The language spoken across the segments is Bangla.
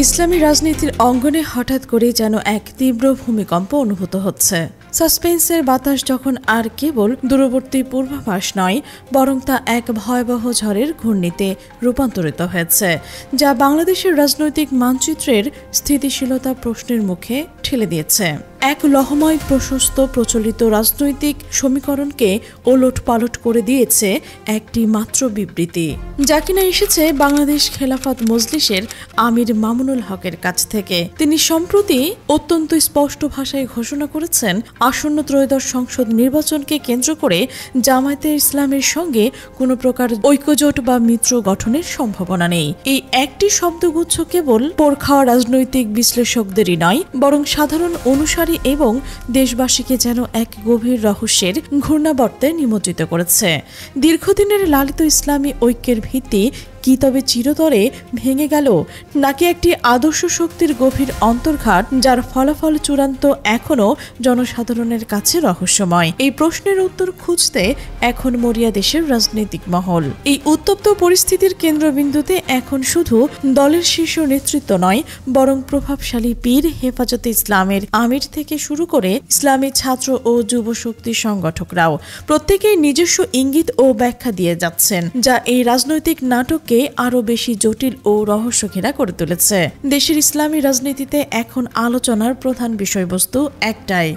ইসলামী রাজনীতির অঙ্গনে হঠাৎ করে যেন এক তীব্র ভূমিকম্প অনুভূত হচ্ছে। সাসপেন্সের বাতাস যখন আর কেবল দূরবর্তী পূর্বাভাস নয়, বরং তা এক ভয়াবহ ঝড়ের ঘূর্ণিতে রূপান্তরিত হয়েছে, যা বাংলাদেশের রাজনৈতিক মানচিত্রের স্থিতিশীলতা প্রশ্নের মুখে ঠেলে দিয়েছে। এক লহময় প্রশস্ত প্রচলিত রাজনৈতিক সমীকরণকে ওলটপালট করে দিয়েছে একটি মাত্র বিবৃতি, যা কিনা এসেছে বাংলাদেশ খেলাফত মজলিসের আমির মামুনুল হকের কাছ থেকে। তিনি সম্প্রতি অত্যন্ত স্পষ্ট ভাষায় ঘোষণা করেছেন, আসন্ন ত্রয়োদশ সংসদ নির্বাচনকে কেন্দ্র করে জামায়াতে ইসলামের সঙ্গে কোনো প্রকার ঐক্যজোট বা মিত্র গঠনের সম্ভাবনা নেই। এই একটি শব্দগুচ্ছ কেবল পোড়খাওয়া রাজনৈতিক বিশ্লেষকদেরই নয়, বরং সাধারণ অনুসারী এবং দেশবাসীকে যেন এক গভীর রহস্যের ঘূর্ণাবর্তে নিমজ্জিত করেছে। দীর্ঘদিনের লালিত ইসলামী ঐক্যের ভিত্তি কি তবে চিরতরে ভেঙে গেল, নাকি একটি আদর্শ শক্তির গভীর অন্তর্ঘাত, যার ফলাফল চূড়ান্ত এখনও জনসাধারণের কাছে রহস্যময়? এই প্রশ্নের উত্তর খুঁজতে এখন মরিয়া দেশের রাজনৈতিক মহল। এই উত্তপ্ত পরিস্থিতির কেন্দ্রবিন্দুতে এখন শুধু দলের শীর্ষ নেতৃত্ব নয়, বরং প্রভাবশালী পীর, হেফাজতে ইসলামের আমির থেকে শুরু করে ইসলামী ছাত্র ও যুব শক্তি সংগঠকরাও প্রত্যেকেই নিজস্ব ইঙ্গিত ও ব্যাখ্যা দিয়ে যাচ্ছেন, যা এই রাজনৈতিক নাটককে আরো বেশি জটিল ও রহস্যঘেরা করে তুলেছে। দেশের ইসলামী রাজনীতিতে এখন আলোচনার প্রধান বিষয়বস্তু একটাই: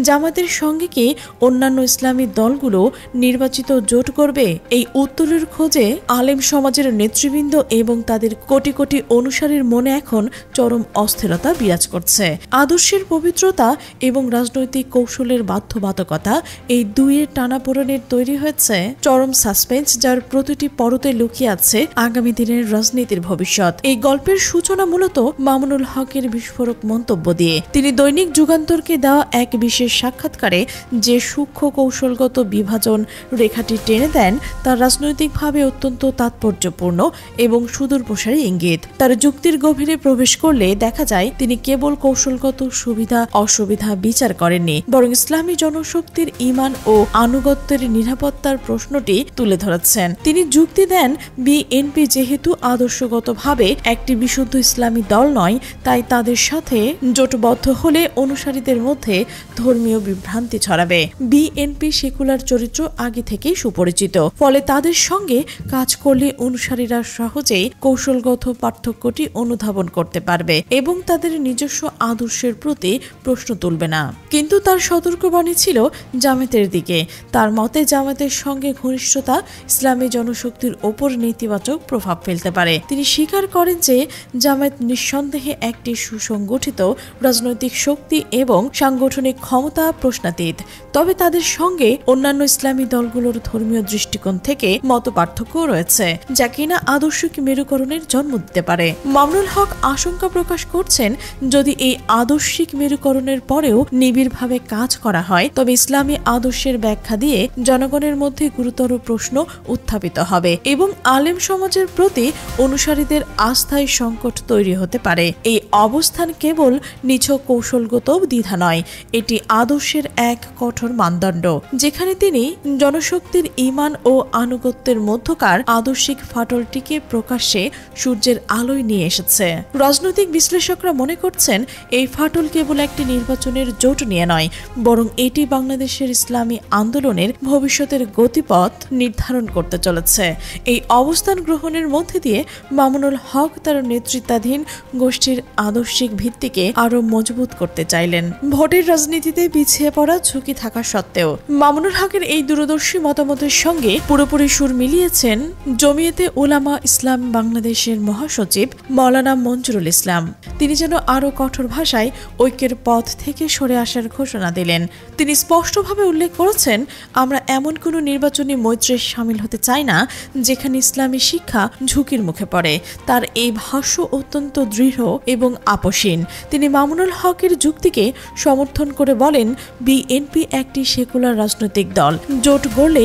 জামাতের সঙ্গে কি অন্যান্য ইসলামী দলগুলো নির্বাচিত জোট করবে? এই উত্তরের খোঁজে আলেম সমাজের নেতৃবৃন্দ এবং তাদের কোটি কোটি অনুসারীর মনে এখন চরম অস্থিরতা বিরাজ করছে। আদর্শের পবিত্রতা এবং রাজনৈতিক কৌশলের বাধ্যবাধকতা, এই দুইয়ের টানাপোড়েনের তৈরি হয়েছে চরম সাসপেন্স, যার প্রতিটি পরতে লুকিয়ে আছে আগামী দিনের রাজনীতির ভবিষ্যৎ। এই গল্পের সূচনা মূলত মামুনুল হকের বিস্ফোরক মন্তব্য দিয়ে। তিনি দৈনিক যুগান্তরকে দেওয়া এক বিশেষ সাক্ষাৎকারে যে সূক্ষ্ম কৌশলগত বিভাজন রেখাটি টেনে দেন, তা রাজনৈতিকভাবে অত্যন্ত তাৎপর্যপূর্ণ এবং সুদূরপ্রসারী ইঙ্গিত। তার যুক্তির গভীরে প্রবেশ করলে দেখা যায়, তিনি কেবল কৌশলগত সুবিধা অসুবিধা বিচার করেননি, বরং ইসলামী জনশক্তির ঈমান ও আনুগত্যের নিরাপত্তার প্রশ্নটি তুলে ধরেছেন। তিনি যুক্তি দেন, বিএনপি যেহেতু আদর্শগতভাবে একটি বিশুদ্ধ ইসলামী দল নয়, তাই তাদের সাথে জোটবদ্ধ হলে অনুসারীদের মধ্যে ধর্মীয় বিভ্রান্তি ছড়াবে। বিএনপি সেকুলার চরিত্র আগে থেকেই সুপরিচিত, ফলে তাদের সঙ্গে কাজ করলে অনুসারীরা সহজেই কৌশলগত পার্থক্যটি অনুধাবন করতে পারবে এবং তাদের নিজস্ব আদর্শের প্রতি প্রশ্ন তুলবে না। কিন্তু তার সতর্কবাণী ছিল জামায়াতের দিকে। তার মতে, জামায়াতের সঙ্গে ঘনিষ্ঠতা ইসলামী জনশক্তির ওপর নেতিবাচক প্রভাব ফেলতে পারে। তিনি স্বীকার করেন যে জামায়াত নিঃসন্দেহে একটি সুসংগঠিত রাজনৈতিক শক্তি এবং সাংগঠনিক ক্ষমতা প্রশ্নাতীত, তবে তাদের সঙ্গে অন্যান্য ইসলামী দলগুলোর ধর্মীয় দৃষ্টিকোণ থেকে মতপার্থক্য রয়েছে, যা কিনা আদর্শিক মেরুকরণের জন্ম দিতে পারে। মামুনুল হক আশঙ্কা প্রকাশ করছেন, যদি এই আদর্শিক মেরুকরণের পরেও নিবিড়ভাবে কাজ করা হয়, তবে ইসলামী আদর্শের ব্যাখ্যা দিয়ে জনগণের মধ্যে গুরুতর প্রশ্ন উত্থাপিত হবে এবং আলেম সমাজের প্রতি অনুসারীদের আস্থায় সংকট তৈরি হতে পারে। এই অবস্থান কেবল নিছক কৌশলগত দ্বিধা নয়, এটি আদর্শের এক কঠোর মানদণ্ড, যেখানে তিনি জনশক্তির ঈমান ও আনুগত্যের মধ্যকার আদর্শিক ফাটলটিকে প্রকাশ্যে সূর্যের আলোয় নিয়ে এসেছে। রাজনৈতিক বিশ্লেষকরা মনে করছেন, এই ফাটল কেবল একটি নির্বাচনের জোট নিয়ে নয়, বরং এটি বাংলাদেশের ইসলামী আন্দোলনের ভবিষ্যতের গতিপথ নির্ধারণ করতে চলেছে। এই অবস্থান গ্রহণের মধ্যে দিয়ে মামুনুল হক তার নেতৃত্বাধীন গোষ্ঠীর আদর্শিক ভিত্তিকে আরো মজবুত করতে চাইলেন। ভোটের রাজনীতিতে পিছিয়ে পড়া ঝুঁকি থাকা সত্ত্বেও মামুনুল হকের এই দূরদর্শী মতামতের সঙ্গে পুরোপুরি সুর মিলিয়েছেন জমিয়তে উলামা ইসলাম বাংলাদেশের মহাসচিব মাওলানা মঞ্জুরুল ইসলাম। তিনি যেন আরো কঠোর ভাষায় ঐক্যের পথ থেকে সরে আসার ঘোষণা দিলেন। তিনি স্পষ্টভাবে উল্লেখ করেছেন, আমরা এমন কোনো নির্বাচনী মৈত্রে সামিল হতে চাই না যেখানে ইসলামী শিক্ষা ঝুঁকির মুখে পড়ে। তার এই ভাষ্য অত্যন্ত দৃঢ় এবং আপসীন। তিনি মামুনুল হকের যুক্তিকে সমর্থন করে বলেন, বিএনপি একটি সেকুলার রাজনৈতিক দল। জোট গড়লে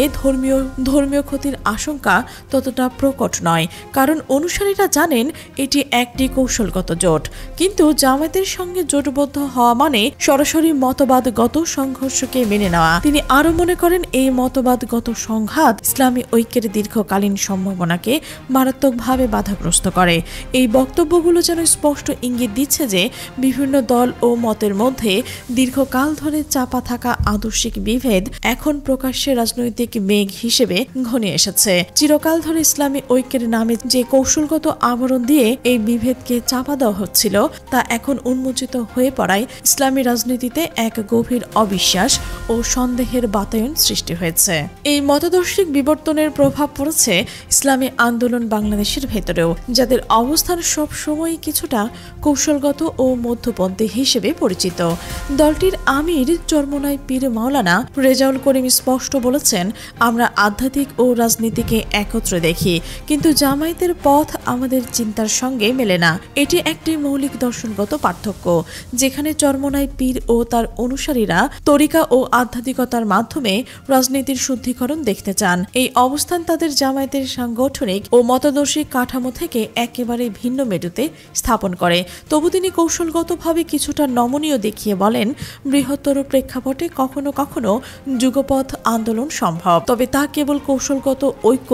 ধর্মীয় ক্ষতির আশঙ্কা ততটা প্রকট নয়, কারণ অনুসারীরা জানেন এটি একটি কৌশলগত জোট। কিন্তু জামায়াতের সঙ্গে জোটবদ্ধ হওয়া মানে সরাসরি মতবাদগত সংঘর্ষকে মেনে নেওয়া। তিনি আরো মনে করেন, এই মতবাদগত সংঘাত ইসলামী ঐক্যের দীর্ঘকালীন সম্ভাবনাকে মারাত্মকভাবে বাধাগ্রস্ত করে। এই বক্তব্যগুলো যেন স্পষ্ট ইঙ্গিত দিচ্ছে যে বিভিন্ন দল ও মতের মধ্যে দীর্ঘকাল ধরে চাপা থাকা আদর্শিক বিভেদ এখন প্রকাশ্যে রাজনৈতিক মেঘ হিসেবে ঘনিয়ে এসেছে। চিরকাল ধরে ইসলামী ঐক্যের নামে যে কৌশলগত আবরণ দিয়ে এই বিভেদকে চাপা দেওয়া হচ্ছিল তা এখন উন্মোচিত হয়ে পড়ায় ইসলামী রাজনীতিতে এক গভীর অবিশ্বাস ও সন্দেহের বাতায়ন সৃষ্টি হয়েছে। এই মতাদর্শিক বিবর্তনের প্রভাব পড়েছে ইসলামী আন্দোলন বাংলাদেশের ভেতরেও, যাদের অবস্থান সব সময় কিছুটা কৌশলগত ও মধ্যপন্থী হিসেবে পরিচিত। দলটির আমির চরমোনাই পীর মাওলানা রেজাউল করিম স্পষ্ট বলেছেন, আমরা আধ্যাত্মিক ও রাজনীতিকে একত্রে দেখি, কিন্তু জামায়াতের পথ আমাদের চিন্তার সঙ্গে মেলে না। এটি একটি মৌলিক দর্শনগত পার্থক্য, যেখানে চরমোনাই পীর ও তার অনুসারীরা তরিকা ও আধ্যাত্মিকতার মাধ্যমে রাজনীতির শুদ্ধিকরণ দেখতে চান। এই অবস্থান তাদের জামায়াতের সাংগঠনিক ও মতাদর্শিক কাঠামো থেকে একেবারে ভিন্ন মেরুতে স্থাপন করে। তবু তিনি কৌশলগতভাবে কিছুটা নমনীয় দেখিয়ে বলেন, বৃহত্তর প্রেক্ষাপটে কখনো কখনো যুগপথ আন্দোলন সম্ভব, তবে তা কেবল কৌশলগত ঐক্য,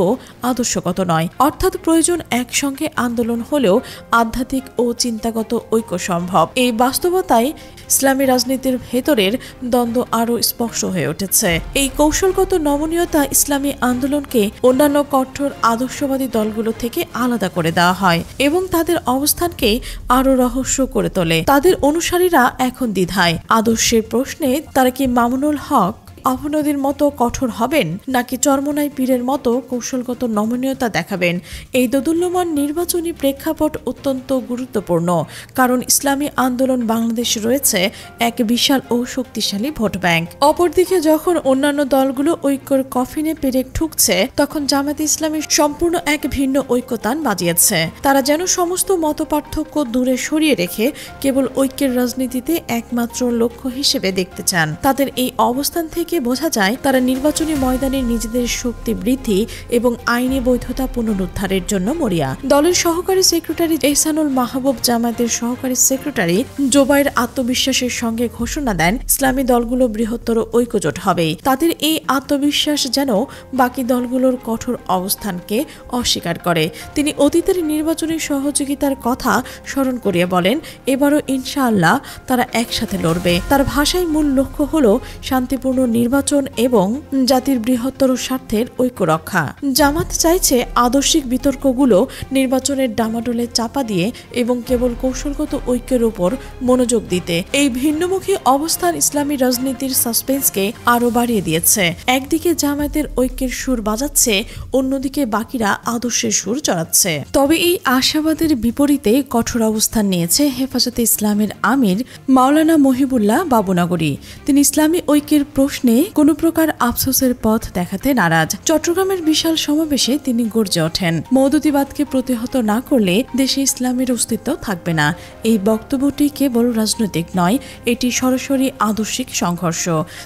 আদর্শগত নয়। অর্থাৎ প্রয়োজন একসঙ্গে আন্দোলন হলেও আধ্যাত্মিক ও চিন্তাগত ঐক্য সম্ভব। এই বাস্তবতায় ইসলামী রাজনীতির ভেতরের দ্বন্দ্ব আরও স্পষ্ট হয়ে উঠেছে। এই কৌশলগত নমনীয়তা ইসলামী আন্দোলনকে অন্যান্য কঠোর আদর্শবাদী দলগুলো থেকে আলাদা করে দেওয়া হয় এবং তাদের অবস্থানকে আরও রহস্য করে তোলে। তাদের অনুসারীরা এখন দ্বিধায়, আদর্শের প্রশ্নে তারা কি মামুনুল হক অপনদীর মতো কঠোর হবেন নাকি চরমোনাই পীরের মতো কৌশলগত নমনীয়তা দেখাবেন। এই দোদুল্যমান নির্বাচনী প্রেক্ষাপট অত্যন্ত গুরুত্বপূর্ণ, কারণ ইসলামী আন্দোলন বাংলাদেশে রয়েছে এক বিশাল ও শক্তিশালী ভোট ব্যাংক। অপরদিকে যখন অন্যান্য দলগুলো ঐক্যর কফিনে পেরেক ঠুকছে, তখন জামায়াতে ইসলামী সম্পূর্ণ এক ভিন্ন ঐক্যতান বাজিয়েছে। তারা যেন সমস্ত মতপার্থক্য দূরে সরিয়ে রেখে কেবল ঐক্যের রাজনীতিতে একমাত্র লক্ষ্য হিসেবে দেখতে চান। তাদের এই অবস্থান থেকে বোঝা যায় তারা নির্বাচনী ময়দানে নিজেদের শক্তি বৃদ্ধি এবং আইনি বৈধতা পুনরুদ্ধারের জন্য মরিয়া। দলের সহকারী সেক্রেটারি এহসানুল মাহবুব জামায়াতের সহকারী সেক্রেটারি জোবাইর আত্মবিশ্বাসের সঙ্গে ঘোষণা দেন, ইসলামী দলগুলো বৃহত্তর ঐক্যজোট হবে। তাদের এই আত্মবিশ্বাস যেন বাকি দলগুলোর কঠোর অবস্থানকে অস্বীকার করে। তিনি অতীতের নির্বাচনী সহযোগিতার কথা স্মরণ করিয়ে বলেন, এবারও ইনশাআল্লাহ তারা একসাথে লড়বে। তার ভাষায় মূল লক্ষ্য হল শান্তিপূর্ণ নির্বাচন এবং জাতির বৃহত্তর স্বার্থের ঐক্য রক্ষা। জামাত চাইছে আদর্শিক বিতর্কগুলো নির্বাচনের ডামাডোলে চাপা দিয়ে এবং কেবল কৌশলগত ঐক্যের উপর মনোযোগ দিতে। এই ভিন্নমুখী অবস্থান ইসলামী রাজনীতির সাসপেন্সকে আরও বাড়িয়ে দিয়েছে। একদিকে জামায়াতের ঐক্যের সুর বাজাচ্ছে, অন্যদিকে বাকিরা আদর্শের সুর চড়াচ্ছে। তবে এই আশাবাদের বিপরীতে কঠোর অবস্থান নিয়েছে হেফাজতে ইসলামের আমির মাওলানা মহিবুল্লাহ বাবুনগরী। তিনি ইসলামী ঐক্যের প্রশ্নে কোনো প্রকার আফসোসের পথ দেখাতে নারাজ। চট্টগ্রামের বিশাল সমাবেশে তিনি গর্জে ওঠেন, মওদুদিবাদকে প্রতিহত না করলে দেশে ইসলামের অস্তিত্ব থাকবে না। এই বক্তব্যটি কেবল রাজনৈতিক নয়, এটি সরাসরি আদর্শিক সংঘর্ষ।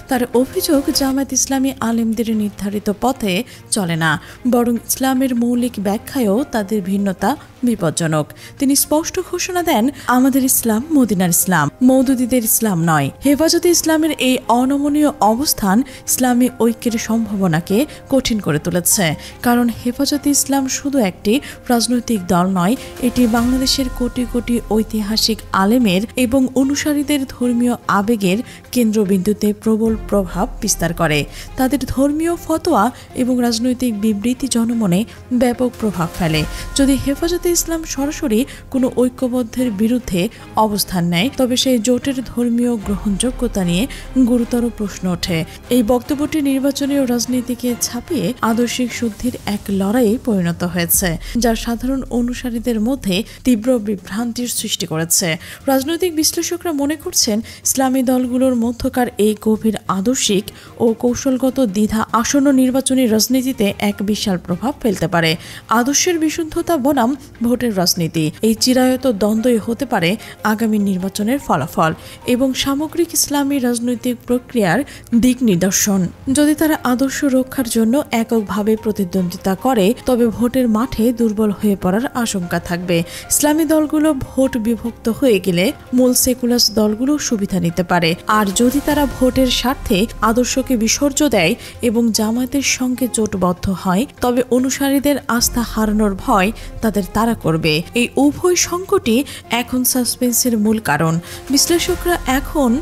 তার অভিযোগ, জামায়াত ইসলামী আলেমদের নির্ধারিত পথে চলে না, বরং ইসলামের মৌলিক ব্যাখ্যায়ও তাদের ভিন্নতা বিপজ্জনক। তিনি স্পষ্ট ঘোষণা দেন, আমাদের ইসলাম মদিনার ইসলাম, মওদুদীদের ইসলাম নয়। হেফাজতে ইসলামের এই অনমনীয় অবস্থান ইসলামী ঐক্যের সম্ভাবনাকে কঠিন করে তুলেছে, কারণ হেফাজতে ইসলাম শুধু একটি রাজনৈতিক দল নয়, এটি বাংলাদেশের কোটি কোটি ঐতিহাসিক আলেমের এবং অনুসারীদের ধর্মীয় আবেগের কেন্দ্রবিন্দুতে প্রবল প্রভাব বিস্তার করে। তাদের ধর্মীয় ফতোয়া এবং রাজনৈতিক বিবৃতি জনমনে ব্যাপক প্রভাব ফেলে। যদি হেফাজতে ইসলাম সরাসরি কোনো ঐক্যবদ্ধের বিরুদ্ধে অবস্থান নেয়, তবে সেই জোটের ধর্মীয় গ্রহণযোগ্যতা নিয়ে গুরুতর প্রশ্ন ওঠে। এই বক্তব্যটি নির্বাচনী ও রাজনীতিকে ছাপিয়ে আদর্শিক শুদ্ধির এক লড়াইয়ে পরিণত হয়েছে, যা সাধারণ অনুসারীদের মধ্যে তীব্র বিভ্রান্তির সৃষ্টি করেছে। রাজনৈতিক বিশ্লেষকরা মনে করছেন, ইসলামী দলগুলোর মধ্যকার এই গভীর আদর্শিক ও কৌশলগত দ্বিধা আসন্ন নির্বাচনী রাজনীতিতে এক বিশাল প্রভাব ফেলতে পারে। আদর্শের বিশুদ্ধতা বনাম ভোটের রাজনীতি, এই চিরায়ত দ্বন্দ্বই হতে পারে আগামী নির্বাচনের ফলাফল এবং সামগ্রিক ইসলামী রাজনৈতিক প্রক্রিয়ার দিক দিক নিদর্শন। যদি তারা আদর্শ রক্ষার জন্য এককভাবে প্রতিদ্বন্দ্বিতা করে তবে ভোটের মাঠে দুর্বল হয়ে পড়ার আশঙ্কা থাকবে। ইসলামী দলগুলো ভোট বিভক্ত হয়ে গেলে মূল সেকুলার দলগুলো সুবিধা নিতে পারে। আর যদি তারা ভোটের স্বার্থে আদর্শকে বিসর্জন দেয় এবং জামায়াতের সঙ্গে জোটবদ্ধ হয় তবে অনুসারীদের আস্থা হারানোর ভয় তাদের তাড়া করবে। এই উভয় সংকটই এখন সাসপেন্সের মূল কারণ। বিশ্লেষকরা এখন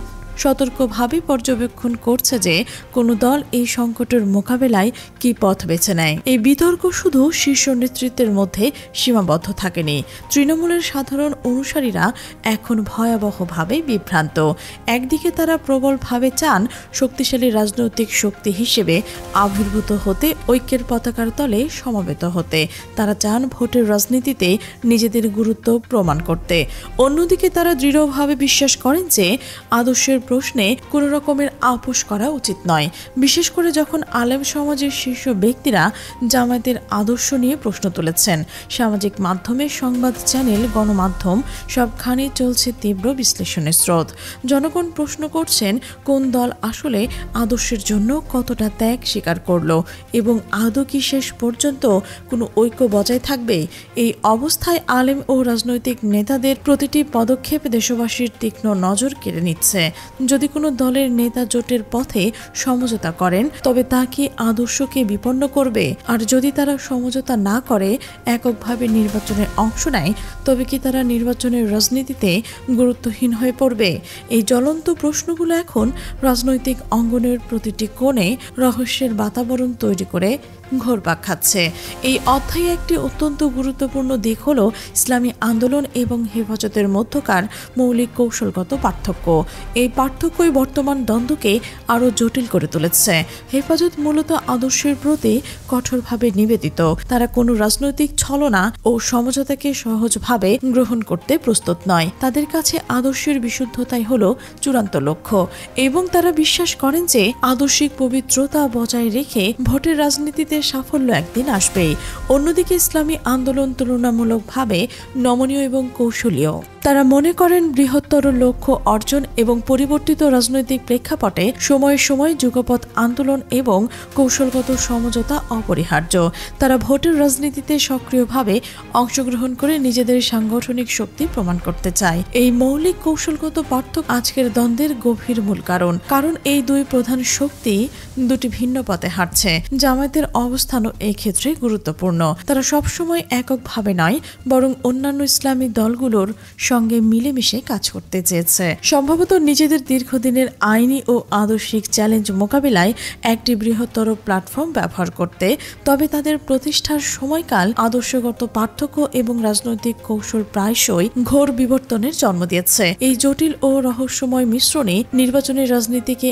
সতর্কভাবে পর্যবেক্ষণ করছে যে কোন দল এই সংকটের মোকাবেলায় কি পথ বেছে নেয়। এই বিতর্ক শুধু শীর্ষ নেতৃত্বের মধ্যে সীমাবদ্ধ থাকেনি। তৃণমূলের সাধারণ অনুসারীরা এখন ভয়াবহভাবে বিভ্রান্ত। একদিকে তারা প্রবলভাবে চান শক্তিশালী রাজনৈতিক শক্তি হিসেবে আবির্ভূত হতে, ঐক্যের পতাকার তলে সমবেত হতে। তারা চান ভোটের রাজনীতিতে নিজেদের গুরুত্ব প্রমাণ করতে। অন্যদিকে তারা দৃঢ়ভাবে বিশ্বাস করেন যে আদর্শের প্রশ্নে কোনো রকমের আপোষ করা উচিত নয়, বিশেষ করে যখন আলেম সমাজের শীর্ষ ব্যক্তিরা জামায়াতের আদর্শ নিয়ে প্রশ্ন তুলেছেন। সামাজিক মাধ্যমে, সংবাদ চ্যানেল, গণমাধ্যম সবখানেই চলছে তীব্র বিশ্লেষণের স্রোত। জনগণ প্রশ্ন করছেন কোন দল আসলে আদর্শের জন্য কতটা ত্যাগ স্বীকার করলো এবং আদৌ কি শেষ পর্যন্ত কোনো ঐক্য বজায় থাকবে। এই অবস্থায় আলেম ও রাজনৈতিক নেতাদের প্রতিটি পদক্ষেপ দেশবাসীর তীক্ষ্ণ নজর কেড়ে নিচ্ছে। যদি কোনো দলের নেতা জোটের পথে সমঝোতা করেন তবে তা কি আদর্শকে বিপন্ন করবে? আর যদি তারা সমঝোতা না করে এককভাবে নির্বাচনে অংশ নেয় তবে কি তারা নির্বাচনের রাজনীতিতে গুরুত্বহীন হয়ে পড়বে? এই জ্বলন্ত প্রশ্নগুলো এখন রাজনৈতিক অঙ্গনের প্রতিটি কোণে রহস্যের বাতাবরণ তৈরি করে ঘোরপাক খাচ্ছে। এই অধ্যায়ে একটি অত্যন্ত গুরুত্বপূর্ণ দিক হল ইসলামী আন্দোলন এবং হেফাজতের মধ্যকার মৌলিক কৌশলগত পার্থক্য। এই পার্থক্যই বর্তমান দ্বন্দ্বকে আরও জটিল করে তুলেছে। হেফাজত মূলত আদর্শের প্রতি কঠোরভাবে নিবেদিত। তারা কোনো রাজনৈতিক ছলনা ও সমঝোতাকে সহজভাবে গ্রহণ করতে প্রস্তুত নয়। তাদের কাছে আদর্শের বিশুদ্ধতাই হল চূড়ান্ত লক্ষ্য এবং তারা বিশ্বাস করেন যে আদর্শিক পবিত্রতা বজায় রেখে ভোটের রাজনীতিতে সাফল্য একদিন আসবেই। অন্যদিকে ইসলামী আন্দোলন তুলনামূলকভাবে নমনীয় এবং কৌশলীয়। তারা মনে করেন বৃহত্তর লক্ষ্য অর্জন এবং পরিবর্তিত রাজনৈতিক প্রেক্ষাপটে সময়ে সময়ে যুগপৎ আন্দোলন এবং কৌশলগত সমঝোতা অপরিহার্য। তারা ভোটের রাজনীতিতে সক্রিয়ভাবে অংশগ্রহণ করে নিজেদের সাংগঠনিক শক্তি প্রমাণ করতে চায়। এই মৌলিক কৌশলগত পার্থক্য আজকের দ্বন্দ্বের গভীর মূল কারণ এই দুই প্রধান শক্তি দুটি ভিন্ন পথে হাঁটছে। জামায়াতের অবস্থানও এই ক্ষেত্রে গুরুত্বপূর্ণ। তারা সবসময় এককভাবে নয় বরং অন্যান্য ইসলামী দলগুলোর সঙ্গে মিলেমিশে কাজ করতে চেয়েছে, সম্ভবত নিজেদের দীর্ঘদিনের আইনি ও আদর্শিক চ্যালেঞ্জ মোকাবিলায় একটি বৃহত্তর প্ল্যাটফর্ম ব্যবহার করতে। তবে তাদের প্রতিষ্ঠার সময়কাল, আদর্শগত পার্থক্য এবং রাজনৈতিক কৌশল প্রায়শই ঘোর বিবর্তনের জন্ম দিয়েছে। এই জটিল ও রহস্যময় মিশ্রণে নির্বাচনী রাজনীতিকে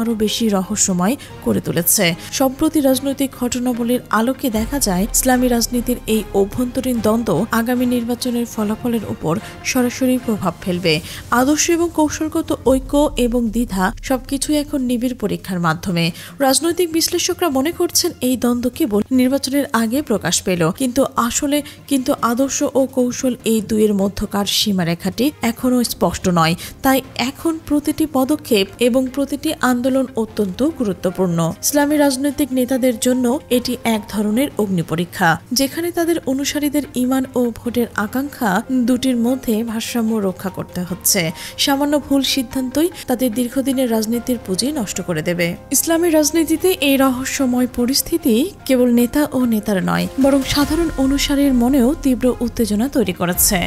আরো বেশি রহস্যময় করে তুলেছে। সম্প্রতি রাজনৈতিক ঘটনাবলীর আলোকে দেখা যায় ইসলামী রাজনীতির এই অভ্যন্তরীণ দ্বন্দ্ব আগামী নির্বাচনের ফলাফলের উপর সরাসরি প্রভাব ফেলবে। আদর্শ এবং কৌশলগত ঐক্য এবং দ্বিধা সবকিছুই এখন নিবিড় পরীক্ষার মাধ্যমে। রাজনৈতিক বিশ্লেষকরা মনে করছেন এই দ্বন্দ্ব কেবল নির্বাচনের আগে প্রকাশ পেল, কিন্তু আদর্শ ও কৌশল এই দুইয়ের মধ্যকার সীমারেখাটি এখনো স্পষ্ট নয়। তাই এখন প্রতিটি পদক্ষেপ এবং প্রতিটি আন্দোলন অত্যন্ত গুরুত্বপূর্ণ। ইসলামী রাজনৈতিক নেতাদের জন্য এটি এক ধরনের অগ্নিপরীক্ষা, যেখানে তাদের অনুসারীদের ঈমান ও ভোটের আকাঙ্ক্ষা দুটির মধ্যে ভারসাম্য রক্ষা করতে হচ্ছে। সামান্য ভুল সিদ্ধান্তই তাদের দীর্ঘদিনের রাজনীতির পুঁজি নষ্ট করে দেবে। ইসলামী রাজনীতিতে এই রহস্যময় পরিস্থিতি কেবল নেতা ও নেতার নয় বরং সাধারণ অনুসারীর মনেও তীব্র উত্তেজনা তৈরি করেছে।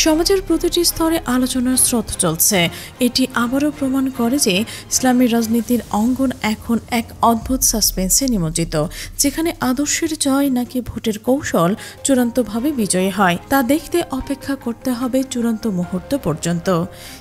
সমাজের প্রতিটি স্তরে আলোচনার স্রোত চলছে। এটি আবারও প্রমাণ করে যে ইসলামী রাজনীতির অঙ্গন এখন এক অদ্ভুত সাসপেন্সে নিমজ্জিত, যেখানে আদর্শের জয় নাকি ভোটের কৌশল চূড়ান্তভাবে বিজয়ী হয় তা দেখতে অপেক্ষা করতে হবে চূড়ান্ত মুহূর্ত পর্যন্ত।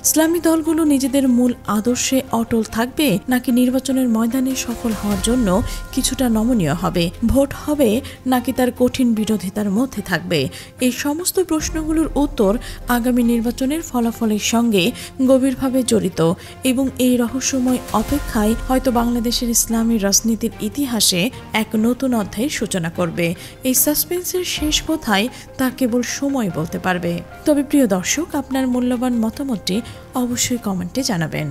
ইসলামী দলগুলো নিজেদের মূল আদর্শে অটল থাকবে নাকি নির্বাচনের ময়দানে সফল হওয়ার জন্য কিছুটা নমনীয় হবে, ভোট হবে নাকি তার কঠিন বিরোধিতার মধ্যে থাকবে? এই সমস্ত প্রশ্নগুলোর উত্তর আগামী নির্বাচনের ফলাফলের সঙ্গে গভীরভাবে জড়িত এবং এই রহস্যময় অপেক্ষায় হয়তো বাংলাদেশের ইসলামী রাজনীতির ইতিহাসে এক নতুন অধ্যায়ের সূচনা করবে। এই সাসপেন্সের শেষ কোথায় তা কেবল সময় বলতে পারবে। তবে প্রিয় দর্শক, আপনার মূল্যবান মতামতটি অবশ্যই কমেন্টে জানাবেন।